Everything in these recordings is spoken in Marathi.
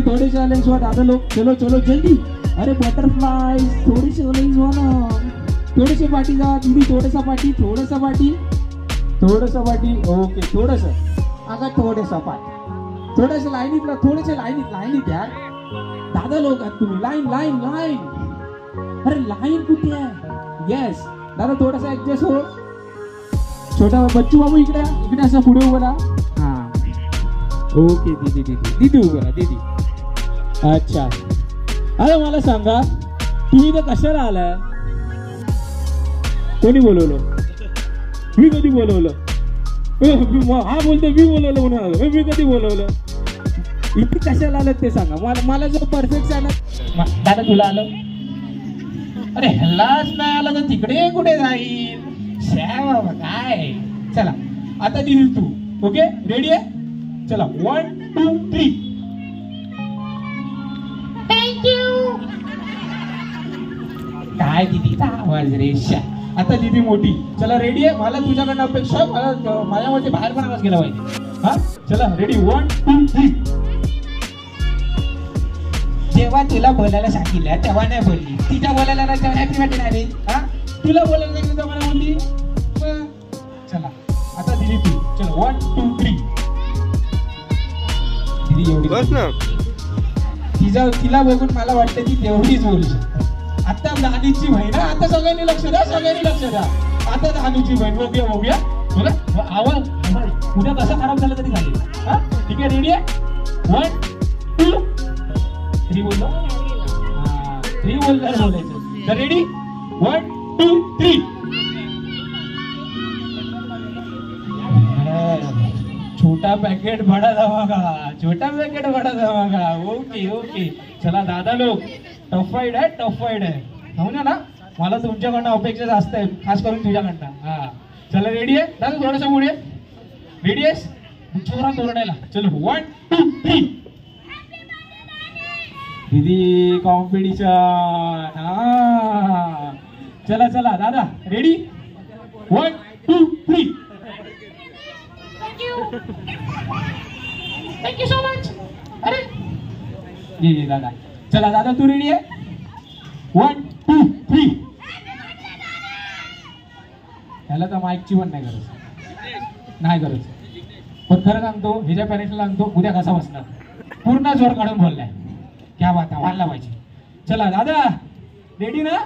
थोड़े चैलेंज हुआ दादा लोग, चलो चलो जल्दी। अरे बटरफ्लाई थोड़ी चैलेंज हुआ ना, थोड़ी सी पार्टी का दीदी, थोड़ा सा पार्टी ओके थोडंसं अगं थोडंसं पार्टी, थोडंसं लाईनीत यार दादा लोक आहेत तुम्ही, लाईन अरे लाईन कुठे आहे? येस दादा थोडंसं ऍडजस्ट हो. छोटा बच्चू बाबू इकडे असं पुढे उभं राहा. हा ओके दीदी उभं राहा दीदी. अच्छा अरे मला सांगा तुम्ही तर कशाला आलाय? कोणी बोलवलं? मी कधी बोलवलं? हा बोलतो मी बोलवलं म्हणून आलो. मी कधी बोलवलं? इथे कशाला आलं ते सांगा मला जो परफेक्ट आला दादा तुला आलं. अरे ह्यालाच नाही आलं तर तिकडे कुठे जाईल? बाबा काय. चला आता दिदी तू ओके रेडी आहे? चला 1 2 3. थँक्यू. काय दीदीचा आवाज रे. आता दीदी मोठी. चला रेडी आहे? मला तुझ्याकडनं अपेक्षा, मला माझ्यामध्ये बाहेर पण आवाज गेला पाहिजे. हा चला रेडी 1 2 3. जेव्हा तिला बोलायला सांगितलं तेव्हा नाही बोलली, तिच्या बोलायला ना तेव्हा हॅपी वाटते नाही रे. हा तुला बोलायला सांगितलं तेव्हा नाही बोलली. चला आता दीदी तू. चला 1 2 3. दीदी एवढी बस ना. तिला बघून मला वाटतं ती तेवढीच बोलू शकते. आता दादीची बहीण. आता सगळ्यांनी लक्ष द्या. आता दादूची बहीण बघूया तुला आवाज उद्या कसा खराब झाला तरी झाले. हा ठीक आहे रेडी आहे? 1 2 3 बोललो. 3 बोलायचं तर रेडी 1 2 3. छोटा पैकेट बड़ा धमाका. ओके चला दादा लोक टफ फाईट आहे हो ना. मला तुमच्याकडनं अपेक्षा जास्त आहे, खास करून तुझ्याकडनं. हा चला रेडी आहे दादा? थोडंसं पुढे रेडी आहेस? जोरात ओरडायला. चलो 1 2 3. दीदी कॉम्पिटिशन. हा चला दादा रेडी 1 2 3. Thank you so much. अरे ये दादा. चला दादा तू रेडी आहे? 1 2 3. त्याला तर माईकची पण नाही गरज. पण खरं सांगतो ह्याच्या पॅरेंट्सला सांगतो उद्या कसा बसणार. पूर्ण जोर काढून बोललाय. क्या बात आहे, वाढला पाहिजे. चला दादा रेडी ना?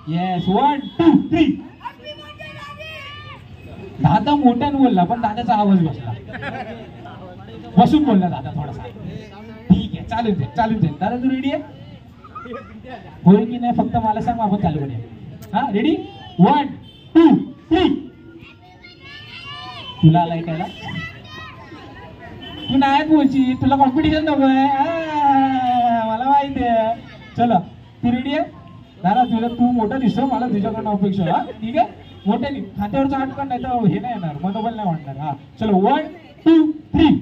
येस 1 2 3. दादा मोठ्यानं बोलला पण दादाचा आवाज बसून बोलला दादा थोडासा. ठीक आहे चालून दे. दादा तू रेडी आहे? होईल की नाही फक्त मला सांग, आपण चालू करूया. हा रेडी 1 2 3. तुला आलाय कायला? तू नाही बोलची, तुला कॉम्पिटिशन नकोय. मला माहिती आहे. चला तू रेडी आहे? दादा तू मोठा दिसतो, मला तुझ्याकडनं अपेक्षा. हा ठीक आहे मोठ्याने खात्यावरचा आटकन नाही तर हे नाही येणार, मनोबल नाही वाटणार. हा चलो 1 2 3.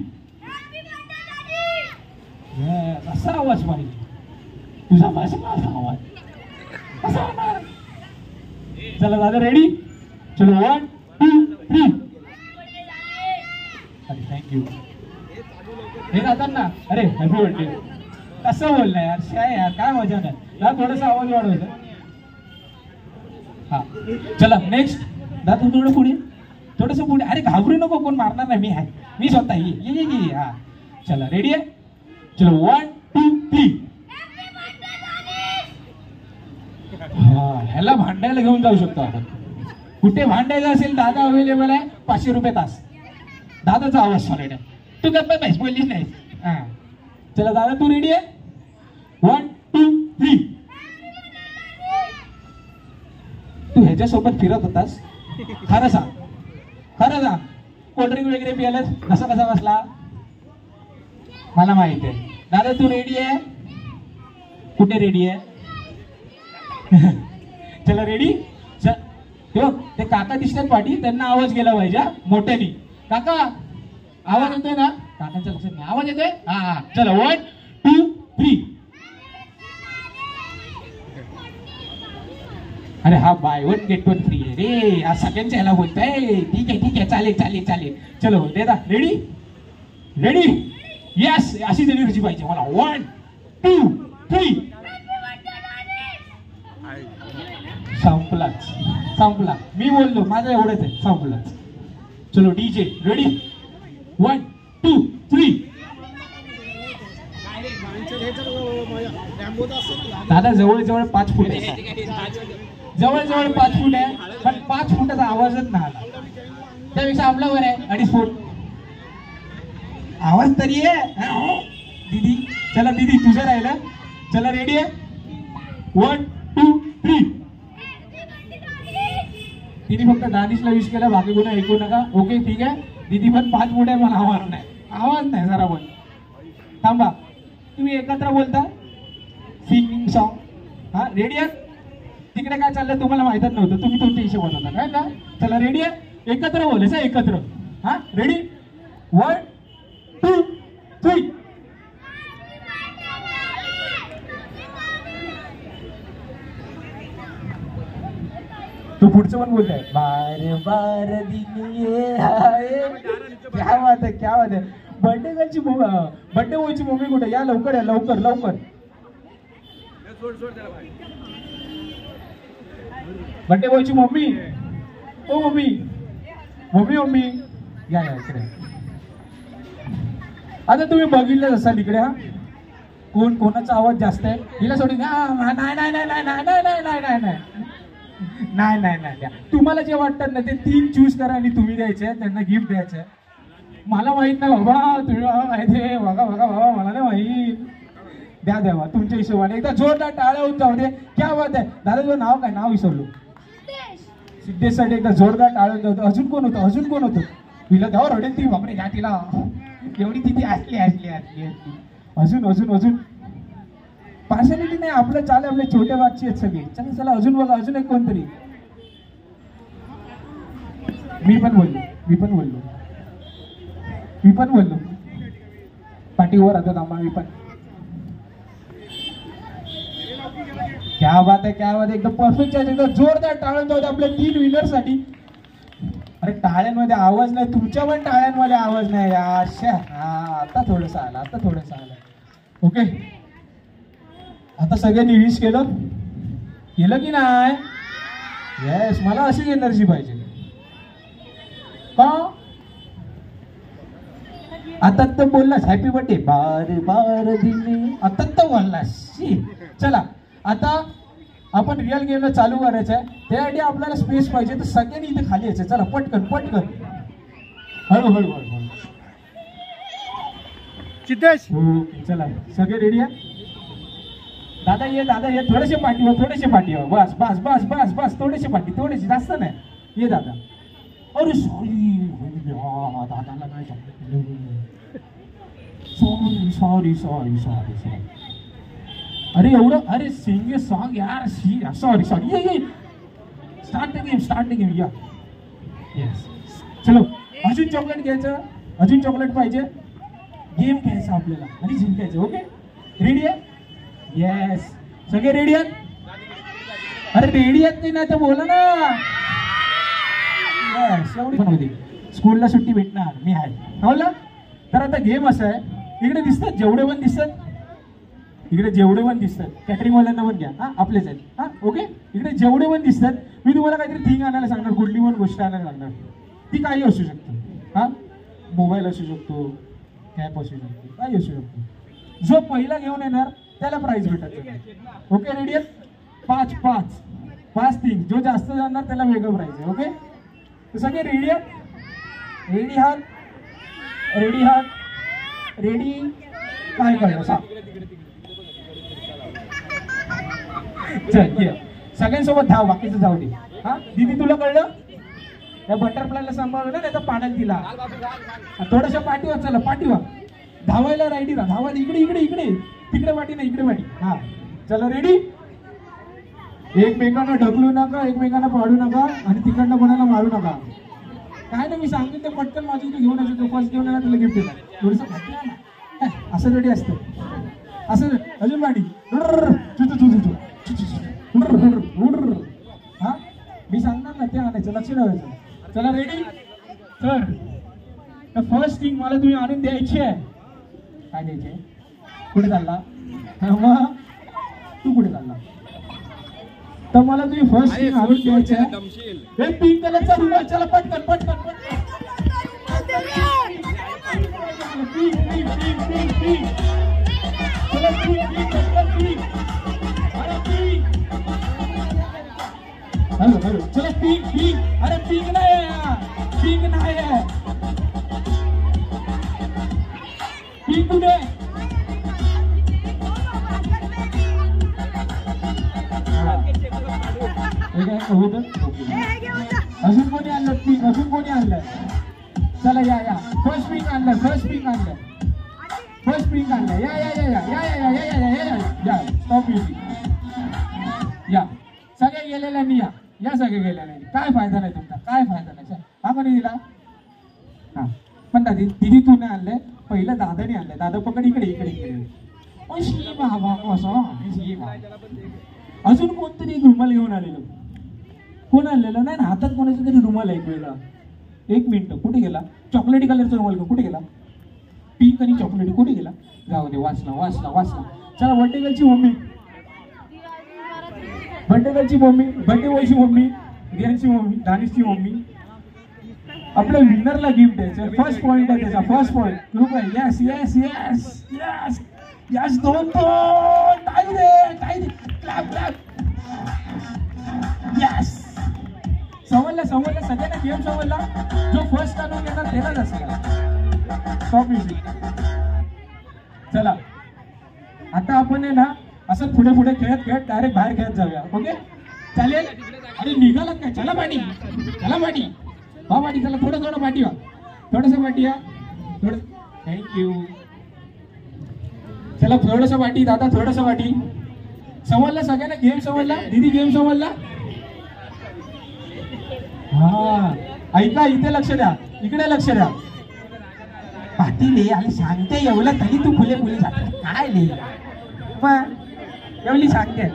असा आवाज पाहिजे तुझा, माझा आवाज कसा होणार? चला दादा रेडी? चलो 1 2 3. अरे थँक्यू. हे दादांना अरे हॅपी बर्थडे. कसं बोललाय यार काय मजा नाही. दादा थोडासा आवाज वाढवायचा. हा चला नेक्स्ट दादा थोडंसं पुढे. अरे घाबरू नको, कोण मारणार नाही, मी आहे, मी स्वतः ये. हा चला रेडी आहे? चलो 1 2 3. हा ह्याला भांडायला घेऊन जाऊ शकतो आपण. कुठे भांडायचं असेल दादा अवेलेबल आहे. 500 रुपये तास. दादाचा आवाज सॉलिड आहे. तू गप्पा पाहिजे बोललीच नाही. हा चला दादा तू रेडी आहे? 1 2 3. तू ह्याच्यासोबत फिरत होतास खरं सांग, खरं सांग, कोल्ड्रिंक वगैरे पियालस कसा कसा बसला? मला माहित आहे. दादा तू रेडी आहे? कुठे रेडी आहे? चला रेडी. ते काका दिसतात पाठी, त्यांना आवाज गेला पाहिजे मोठ्याने. काका आवाज येतोय ना? काकांच्या लक्षात नाही. आवाज येतोय? हा चला 1 2 3. अरे हा बाय 1 गेट 1 फ्री आहे रे. आज सगळ्यांच्या ह्याला बोलतोय. ठीक आहे चालेल चालेल चालेल. चलो दादा रेडी रेडी. यस अशीच एनर्जी पाहिजे मला. 1 2 3. संपलाच संपला. मी बोललो माझं एवढंच आहे. संपलाच. चलो डीजे रेडी 1 2 3. दादा जवळ 5 फूट आहे. जवळ 5 फूट आहे, पण 5 फुटाचा आवाजच नाही आला. त्यापेक्षा आपला वर आहे 2.5 फूट. आवाज तरी आहे दीदी. चला दीदी तुझं राहिलं. चला रेडी आहे 1 2 3. तिने फक्त दानिशला विश केला, बाकी कोणा ऐकू नका. ओके ठीक आहे. दीदी पण 5 फूट आहे, पण आवाज नाही जरा पण. थांबा तुम्ही एकत्र बोलता सिंगिंग सॉन्ग. हा रेडी आहे? तिकडे काय चाललंय तुम्हाला माहितच नव्हतं, तुम्ही तुमच्या हिशोबात होता काय का? चला रेडी आहे? एकत्र बोलायचं एकत्र. हा रेडी 1 2 3. तो पुढचं पण बोलताय बार बार दिनिये हाय. क्या बात आहे क्या बात आहे. बर्थडे गर्लची बर्थडे बॉयची मम्मी कुठे? या लवकर या लवकर लवकर. बर्थडे बॉयची मम्मी. ओ मम्मी मम्मी मम्मी या या इकडे. आता तुम्ही बघितलं असाल इकडे. हा कोण कोणाचा आवाज जास्त आहे? हिला सोडून नाही नाही नाही नाही नाही नाही नाही नाही नाही नाही नाही. तुम्हाला जे वाटतात ना ते 3 चूज करा आणि तुम्ही द्यायचे, त्यांना गिफ्ट द्यायचं. मला माहित नाही बाबा, तुम्ही माहिती आहे बघा बघा बाबा, मला नाही माहित. द्या द्यावा तुमच्या हिशोबाने. एकदा जोरदार टाळ्या होऊन जाऊ दे. क्या बात आहे. दादा तुझं नाव काय? नाव विसरलो. सिद्धेशसाठी एकदा जोरदार टाळ्या जाऊ दे. अजून कोण होतं? अजून कोण होतं? तिला द्यावर रडेल ती. बापरे घ्या तिला. एवढी तिथे असली असली असली असली. अजून अजून अजून पार्शालिटी नाही. आपलं चाले आपले छोटे बागचे आहेत सगळे. चला चला अजून बघा. अजून एक कोणतरी. मी पण बोललो पाठीवर आता थांबा. मी पण. क्या बात आहे क्या बात आहे. एकदम परफेक्ट आहे. एकदम जोरदार टाळ्या जाऊ दे आपल्या 3 विनर साठी. अरे टाळ्यांमध्ये आवाज नाही. तुमच्या पण टाळ्यांमध्ये आवाज नाही यार. आता थोडंसं आलं. ओके आता सगळ्यांनी विश केलं की नाही? येस मला अशीच एनर्जी पाहिजे. का आता तर बोललास हॅपी बर्थडे बार बार दिने. आता तर बोललास. चला आता आपण रिअल गेम चालू करायचं आहे. त्यासाठी आपल्याला स्पेस पाहिजे. तर सगळ्यांनी इथे खाली यायचं. चला पटकन पटकन हळूहळू हळूहळू. सिद्धेश चला सगळे रेडी आहे? दादा ये थोडेसे पाठीवर बस बस बस बस बस. थोडेसे पाठी थोडेसे जास्त नाही. ये दादा. अरे सॉरी दादाला नाही सॉरी. अरे एवढं अरे सिंग ए सॉन्ग यार. सॉरी ये स्टार्ट द गेम या. येस चलो अजून चॉकलेट घ्यायचं. अजून चॉकलेट पाहिजे. गेम घ्यायचा आपल्याला आणि जिंकायचं. ओके रेडी आहे? येस सगळे रेडी आहेत? अरे रेडी आहेत की नाही तर बोला ना. येस एवढी पण होती. स्कूलला सुट्टी भेटणार मी आहे बोला. तर आता गेम असं आहे. इकडे दिसतात जेवढे पण दिसतात कॅटरिंग वाल्यांना पण घ्या. हा आपलेच आहेत. हा ओके इकडे जेवढे पण दिसतात मी तुम्हाला काहीतरी थिंग आणायला सांगणार. कुठली पण गोष्ट आणायला सांगणार. ती काही असू शकते. हा मोबाईल असू शकतो, कॅप असू शकतो, काही असू शकतो. जो पहिला घेऊन येणार त्याला प्राइज भेटत. ओके रेडी आहेत? 5 थिंग. जो जास्त जाणार त्याला वेगळं प्राइज आहे. ओके तर सगळे रेडी आहेत? रेडी काय कळलं सांग. चल ये सगळ्यांसोबत धाव. बाकीचं जाऊ दे. हा दीदी तुला कळलं? या बटरफ्लायला सांभाळलं नाही तर पाण्यात दिला. थोडस पाठीवा, चला पाठीवा, धावायला राईडीला, धावायला इकडे इकडे इकडे, तिकडे पाठी नाही इकडे पाठी. हा चला रेडी. एकमेकांना ढकलू नका, एकमेकांना पाडू नका आणि तिकडनं कोणाला मारू नका. काय नाही मी सांगेन ते पटकन माझी तू घेऊन येतो, फर्स्ट घेऊन येणार तुला गिफ्ट देणार. थोडस असं रेडी असतं, असं अजून पाठी. हा मी सांगणार ना ते आणायचं, लक्ष ठेवायचं. चला रेडी. तर फर्स्ट थिंग मला तुम्ही आणून द्यायची आहे. काय द्यायचे? कुठे चालला? मग तू कुठे चालला? तर मला तुम्ही फर्स्ट थिंग आणून द्यायचे आहे हे पिंक कलरचा रुमाल. चला पटकन पटकन पटकन. Pink pink pink pink pink. चला पिंक पिंक पटकन पिंक. अरे पिंक. हॅलो हॅलो चला पिंक पिंक. अरे पिंक नाही आहे, पिंक नाही आहे. पिंक कुठे? अजून कोणी आणलं पिंक? अजून कोणी आणलं? चला या या. फर्स्ट पिंक आणलं, फर्स्ट पिंक आणलं, फर्स्ट पिंक आणलं. या या या या या या या या या या या. Stop music. या सगळे गेलेल्यांनी या, या सगळे गेलेल्यांनी. काय फायदा नाही तुमचा, काय फायदा नाही. हा कोणी दिला? हा पण दादी दिदी तू नाही आणलंय, पहिलं दादाने आणलंय. दादा पकड इकडे इकडे इकडे. अजून कोणतरी एक रुमाल घेऊन आलेलो. कोण आणलेलं? नाही ना, हातात कोणाचा तरी रुमाल आहे एक वेगळा. एक मिनिट, कुठे गेला? चॉकलेटी कलरचा रुमाल घेऊन कुठे गेला? पिंक आणि चॉकलेटी कुठे गेला? जाऊ दे, वाचला वाचला वाचला. चला बर्थडे गर्लची मम्मी, बर्थडे गर्लची मम्मी, बर्थडे बॉयची मम्मी, रियांची मम्मी, दानिशची मम्मी. आपल्या विनरला गिफ्ट द्यायचं. फर्स्ट पॉइंट आहे त्याचा, फर्स्ट पॉइंट. ग्रुप आहे. Yes yes yes yes yes. दोन दोन. टाळी दे टाळी दे. Clap clap. यस. समजलं समजलं सगळ्यांना गेम समजला. जो फर्स्ट आणून घेणार त्यालाच असेल. Stop music. चला आता आपण आहे ना असं पुढे पुढे खेळत खेळत डायरेक्ट बाहेर खेळत जाऊया. ओके चालेल? अरे निघालात काय? चला पाठी, चला पाठी, हा पाठी. चला थोडं थोडं पाठी व्हा, थोडंसं पाठी या, थोडं. थँक्यू. चला थोडंसं पाठी दादा, थोडंसं पाठी. समजलं सगळ्यांना? गेम समजला? दीदी गेम समजला? हा ऐका, इथे लक्ष द्या, इकडे लक्ष द्या. पाटील आणि सांगते एवढं तरी तू फुले फुले जात काय ले पण एवढी सांगते.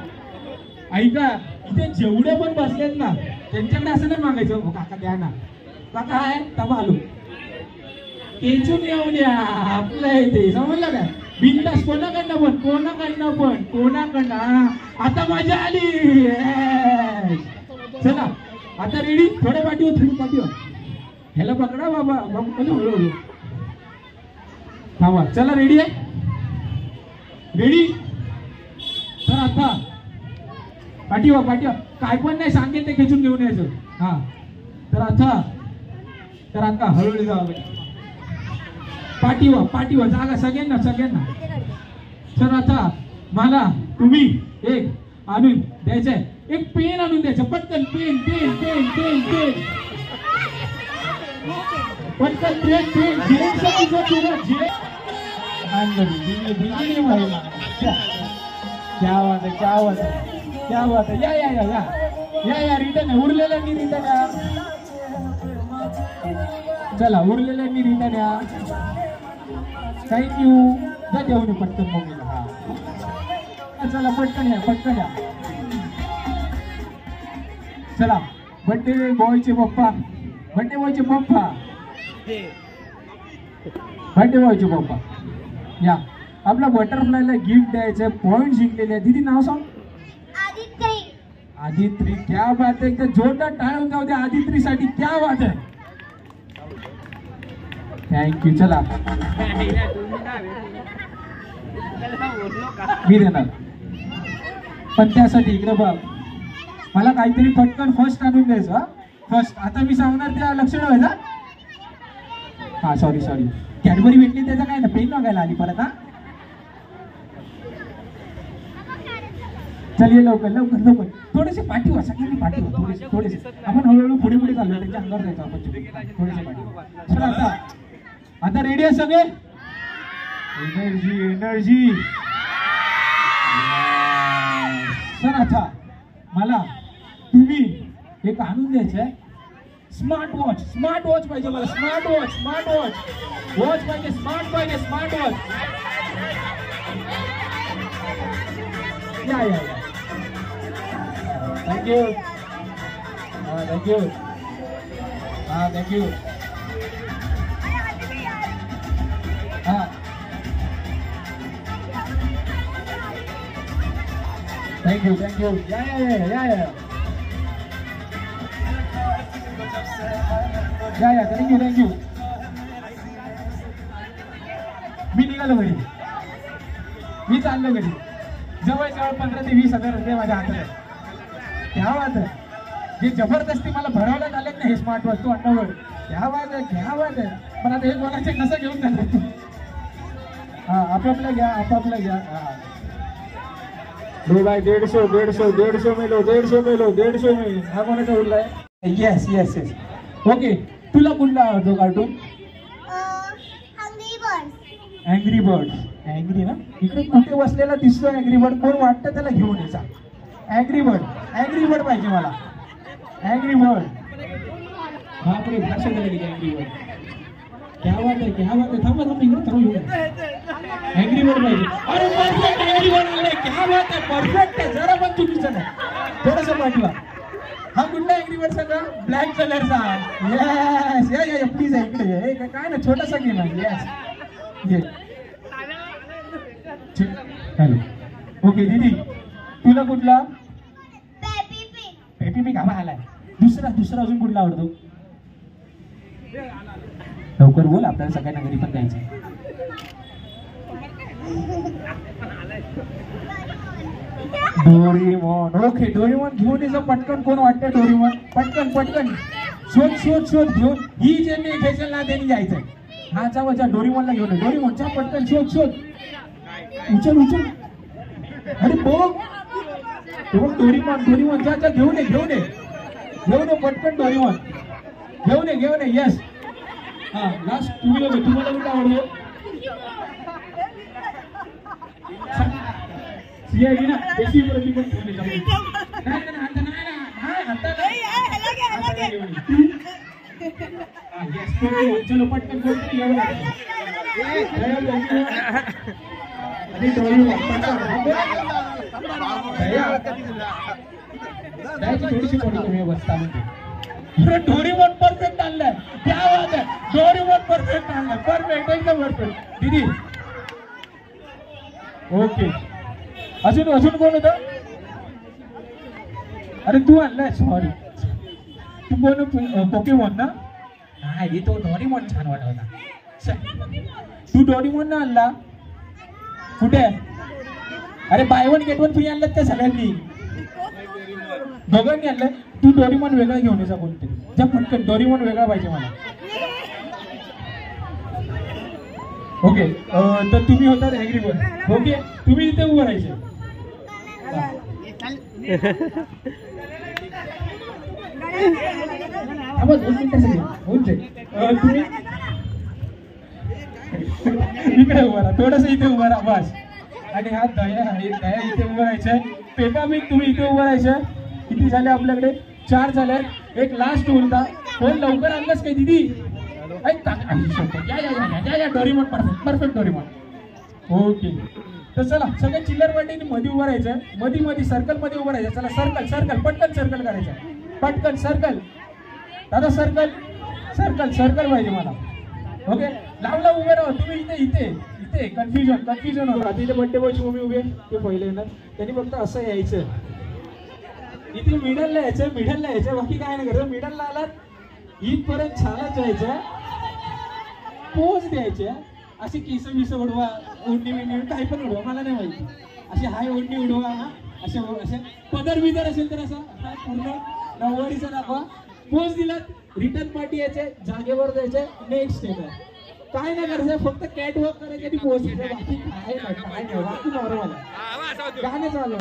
ऐका, इथे जेवढे पण बसलेत ना त्यांच्याकडे असं नाही मागायचं हो काका द्या ना, काका आहे तबा आलो टेन्शन येऊन या आपलं आहे ते. समजलं काय? बिंदास कोणाकडनं पण, कोणाकडनं पण, कोणाकडनं. आता मजा आली. चला आता रेडी. थोडे पाठी हो, थोडी पाठी हो. ह्याला पकडा बाबा, बाबा हळूहळू थांबा. चला रेडी आहे? रेडी? तर आता पाठीवा पाठीवा. काय पण नाही सांगेल ते खेचून घेऊन यायचं. हा तर आता हळूहळू जावं. पाठीवा पाठीवा. जागा सगळ्यांना सगळ्यांना. तर आता मला तुम्ही एक आणून द्यायचंय, एक पेन आणून द्यायचं. पटकन pen pen pen pen pen पटकन पेन पेन. क्या बात है, क्या बात है, क्या बात है. या या या या या या. रिटर्न आहे, उरलेल्यांनी रिटर्न या. चला उरलेल्यांनी रिटर्न या. थँक्यू. जा देऊन पटकन मम्मीला. हा चला पटकन या, पटकन या. चला बर्थडे बॉयचे पप्पा, बर्थडे बॉयचे पप्पा, बर्थडे बॉयचे पप्पा या. आपला बटरफ्लायला गिफ्ट द्यायचं. पॉइंट जिंकलेले. दीदी नाव सांग. आदित्री. आदित्री. क्या बात आहे. जोरदार टाळून जाऊ द्या आदित्रीसाठी. क्या बात आहे. थँक्यू. चला मी देणार पण त्यासाठी इकडे बघ, मला काहीतरी पटकन फर्स्ट आणून द्यायचं. फर्स्ट आता मी सांगणार त्या लक्ष ठेवायचं. हा सॉरी सॉरी. कॅडबरी भेटली त्याचा काय ना, पेन मागायला आली परत. हा चल ये लवकर लवकर लवकर. थोडेसे पाठी व्हा, सगळ्यांनी पाठी व्हा. थोडेसे थोडेसे आपण हळूहळू पुढे पुढे चाललो, त्यांच्या अंगावर जायचं आपण. थोडेसे पाठी व्हा. चला आता रेडी आहे सगळे. Energy energy. सर आता मला तुम्ही एक आणून द्यायचंय स्मार्ट वॉच पाहिजे मला. स्मार्ट वॉच पाहिजे. Smart watch. या थँक्यू. थँक्यू. थँक्यू. मी निघालो घरी. मी चाललो घरी. जवळजवळ 15 ते 20 हजार रुपये माझ्या हातात आहे. क्या बात आहे. जे जबरदस्ती मला भरवण्यात आलेत ना हे स्मार्ट वॉच, तो अंडावर. क्या बात आहे. पण आता हे कोणाचे कसं घेऊन जाणार. हा आपापला घ्या. दो बाय 150 मेलो. हा कोणाचा उरलाय. येस. ओके, तुला कुठला आवडतो कार्टून. Angry birds. अँग्री ना, इकडे कुठे बसलेला दिसतो अँग्री बर्ड. कोण वाटतं त्याला घेऊन यायचा. अँग्री बर्ड पाहिजे मला. Angry bird. बापरे, भाषा झाली अँग्री बर्ड. क्या बात आहे. थांबा इकडे अँग्री बर्ड पाहिजे. अरे परफेक्ट अँग्री बर्ड आले. क्या बात आहे. परफेक्ट आहे. जरा पण चुकीचं नाही. थोडंसं पाठवा. हा कुठला अँग्री बर्ड सगळं ब्लॅक कलरचा. येस प्लीज इकडे काय ना छोटासा गेम आहे. Yes hello. ओके दीदी, तुला कुठला. पेपी पिग हवा आलाय. दुसरा अजून कुठला आवडतो. लवकर बोल, आपल्याला सगळ्यांना घरी पण जायचं. डोरेमॉन. ओके, डोरेमॉन घेऊन यायचं पटकन. कोण वाटतं डोरेमॉन. पटकन शोध घेऊन. ही जे मी फेशल ना त्यांनी जायचंय. हा जा डोरेमॉनला घेऊन. डोरेमॉनचा पटकन शोध. उचल. अरे बघ डोरेमॉन जा घेऊन ये पटकन. डोरेमॉन घेऊन ये. यस. हा लास्ट तुम्हाला कुठं आवडतो. सीआयडी ना देशी प्रति पण चलो पटकन थोडीशी बसता डोरेमॉन परफेक्ट आणलाय. क्या बात आहे. डोरेमॉन परफेक्ट आणलाय. परफेक्ट एकदम परफेक्ट दीदी. ओके, अजून कोण होतं. अरे तू आणलाय. सॉरी, तू कोण. पोकेमॉन ना. नाही तो डोरेमॉन छान वाटत होता. तू डोरेमॉन ना आणला. कुठे. अरे बाय 1 गेट 1 फ्री आणलं त्या सगळ्यांनी. दोघांनी आणलंय. तू डोरेमॉन वेगळा घेऊन यायचा कोणतरी. जा पटकन. डोरेमॉन वेगळा पाहिजे मला. ओके, तर तुम्ही होतात अँग्री बर्ड. ओके, तुम्ही इथे उभं राहायचे. आवाज 2 मिनिटासाठी होऊन जाईल. तुम्ही इकडे उभा राहा. थोडस इथे उभा राहा बस. आणि हा दया इथे उभं राहायचंय. पेपा बिग तुम्ही इथे उभं राहायचं. किती झाले आपल्याकडे. 4 झाले. एक लास्ट उरता. कोण लवकर आणलंच काय दीदी. या डोरेमॉन परफेक्ट डोरेमॉन. ओके, तर चला सगळे चिल्लर वाटीने मध्ये उभं राहायचं. मध्ये सर्कल मध्ये उभं राहायचं. चला सर्कल पटकन सर्कल करायचं. पटकन सर्कल. दादा सर्कल पाहिजे मला. ओके, लावला उभे राहा तुम्ही. इथे कन्फ्युजन होतं. आता इथे बड्डे बॉयची मम्मी उभे. ते पहिले येणार. त्यांनी फक्त असं यायचं. इथे मिडलला यायचं. बाकी काय नाही करायचं. मिडलला आलात इथपर्यंत छानच यायचं. पोज द्यायचे. असे केस विस उडवा. ओढणी काही पण उडवा. मला नाही माहिती. असे हाय ओढणी उडवा. असे पदर बिदर असेल तर असं पूर्ण नऊवारीचा दाखवा. पोज दिलात. रिटर्न पार्टी यायचे. जागेवर जायचे. नेक्स्ट येणार. काय नाही करायचं. फक्त कॅट वॉक करायचे आणि पोज द्यायचे. बाकी काय नाही. बाकी नॉर्मल आहे. गाणे चालू.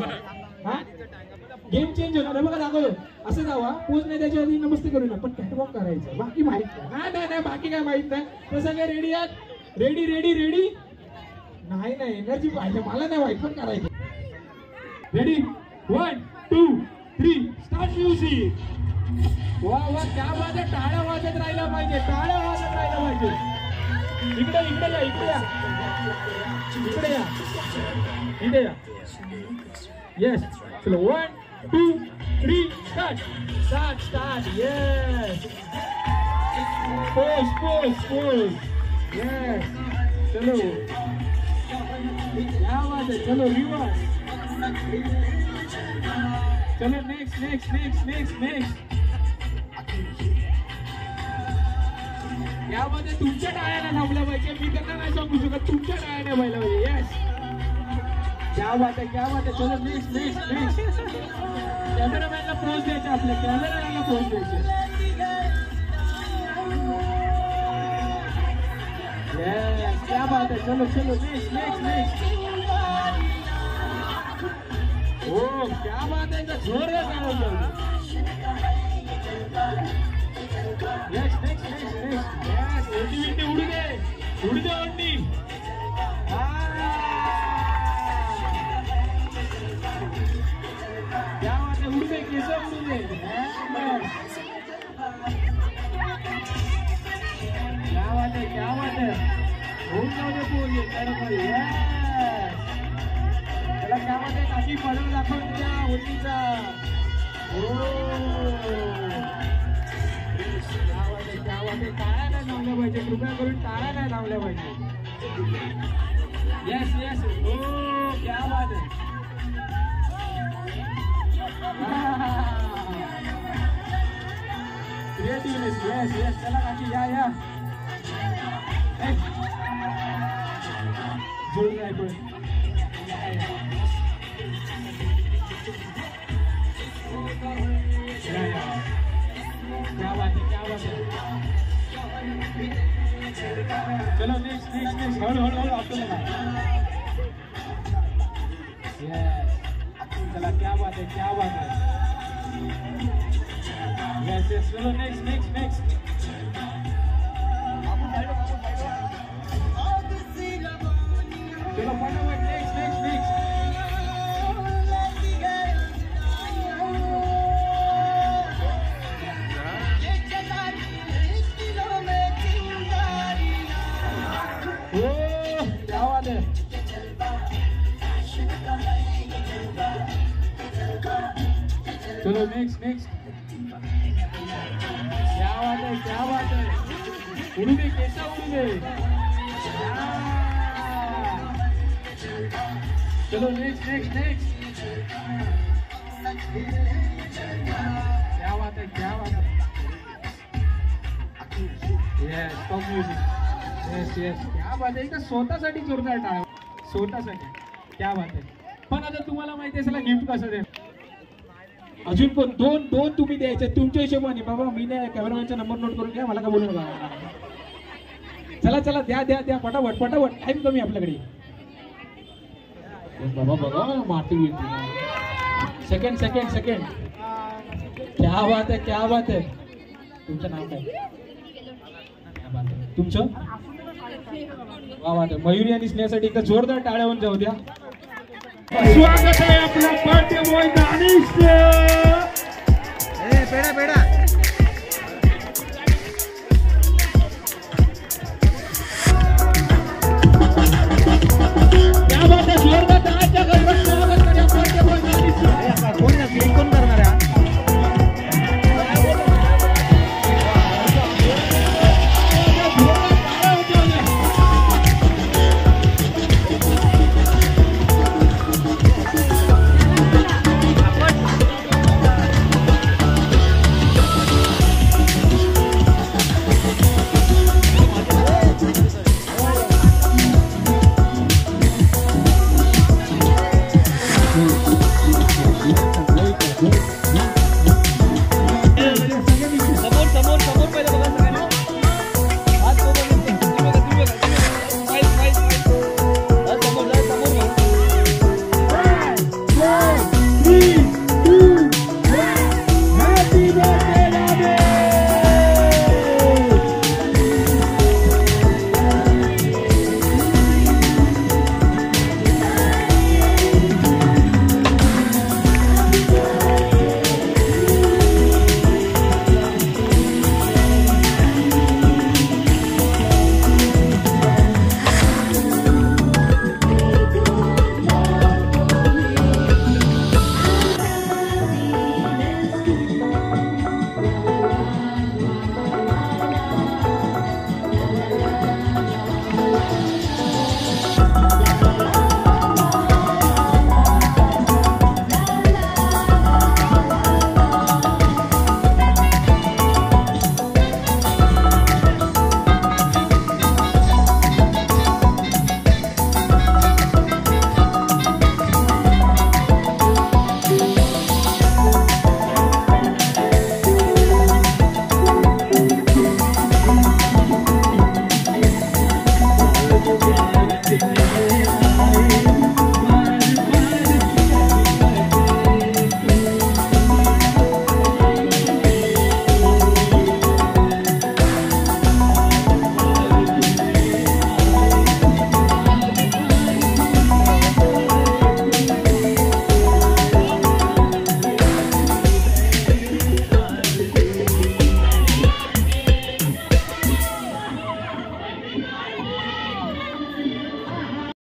हा गेम चेंज होणार आहे बघा. दाखवतो असं जावा पोच नाही त्याच्या आधी नमस्ते करू ना, पण कॅटवॉक करायचं बाकी माहित नाही. नाही बाकी काय माहित नाही. तर सगळे रेडी आहात? रेडी रेडी रेडी नाही एनर्जी पाहिजे मला, नाही माहित पण करायचं. Ready 1 2 3 start music. वा वा क्या बात आहे. टाळ्या वाजत राहिला पाहिजे, टाळ्या वाजत राहिला पाहिजे. इकडे या इकडे या. येस चलो 1 2 3 स्टार्ट. Yes pose. येस चलो क्या बात है. चलो रिवर्स. चलो नेक्स्ट. यामध्ये तुमच्या टाळ्याला थांबल्या पाहिजे. मी त्यांना नाही सांगू शकत, तुमच्या टाळ्याने व्हायला पाहिजे. येस क्या बात है. चलो नेक्स्ट. कॅमेरामॅनला पोज द्यायचे, आपल्या कॅमेरामॅनला पोज द्यायचे. येस क्या बात है. चलो नेक्स्ट. ओ क्या बात है. जोरदार चालवतो. नेक्स्ट. येस ओटी उडू दे ओटी. क्या बात है. उडू दे केस उडू दे. क्या बात है. होऊन जाऊ दे पोरी. त्याला क्या बात है. काठी पडून दाखवून द्या ओटीचा. क्या बात है. टाळ्या नाही लावल्या पाहिजे, कृपया करून टाळ्या नाही लावल्या पाहिजे. येस ओ क्या बात है. क्रिएटिव्हनेस. येस चला काकी या. जोड नाही पण क्या बात है. चलो नेक्स्ट. हळू आपल्याला. यस चला क्या बात है. यस चलो नेक्स्ट. चलो फटाफट नेक्स्ट. चलो नेक्स्ट. क्या बात है. उडू दे केसा उडू दे. चलो नेक्स्ट. क्या बात है. Yes top music. येस क्या बात आहे. का स्वतःसाठी जोरदार टाळा. स्वतःसाठी क्या बात आहे. पण आता तुम्हाला माहिती आहे, चला गिफ्ट कसं द्या. अजून पण दोन तुम्ही द्यायचे तुमच्या हिशोबाने. बाबा मी नाही, कॅमेरामॅनचा नंबर नोट करून घ्या, मला का बोलू नका. चला द्या फटाफट. टाइम कमी आपल्याकडे. बाबा मारती. सेकंड. क्या बात है. तुमचं नाव काय. तुमचं वा बात आहे. मयुरी आणि स्नेहासाठी एकदा जोरदार टाळ्या होऊन जाऊ द्या. स्वागत आहे आपला बर्थडे बॉय दानिश. पेढा